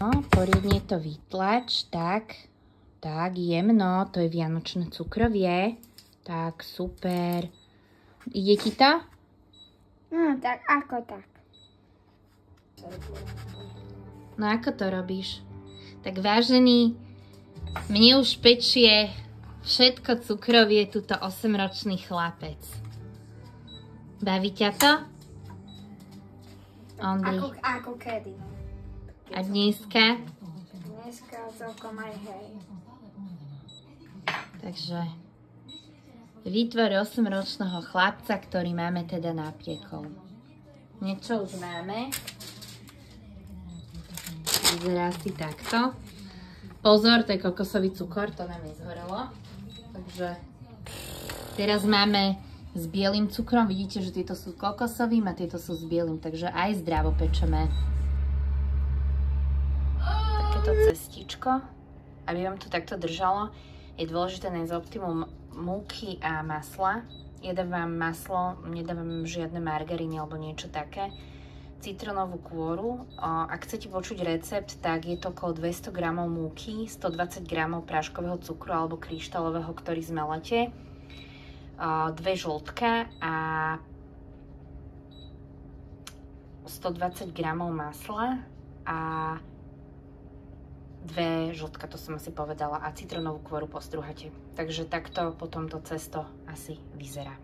No, poriadne to vytlač, tak, jemno, to je vianočné cukrovie. Tak, super. Ide ti to? No, tak ako tak. No, ako to robíš? Tak vážený, mne už pečie všetko cukrovie túto 8-ročný chlapec. Baví ťa to? Ondri. Ako kedy? A dneska? Dneska celkom aj hej. Takže vytvor 8-ročného chlapca, ktorý máme teda napiekol. Niečo už máme. Vyzerá si takto. Pozor, to je kokosový cukor, to nám nezhorelo. Takže teraz máme s bielým cukrom. Vidíte, že tieto sú kokosovým a tieto sú s bielým, takže aj zdravo pečeme. Takéto cestičko, aby vám to takto držalo, je dôležité nájsť optimum múky a masla. Ja dávam maslo, nedávam žiadne margaríny alebo niečo také. Citrónovú kôru. Ak chcete počuť recept, tak je to okolo 200 g múky, 120 g práškového cukru alebo kryštálového, ktorý zmelete, 2 žltka a 120 g masla a 2 žltka, to som asi povedala, a citrónovú kôru postrúhate. Takže takto potom to cesto asi vyzerá.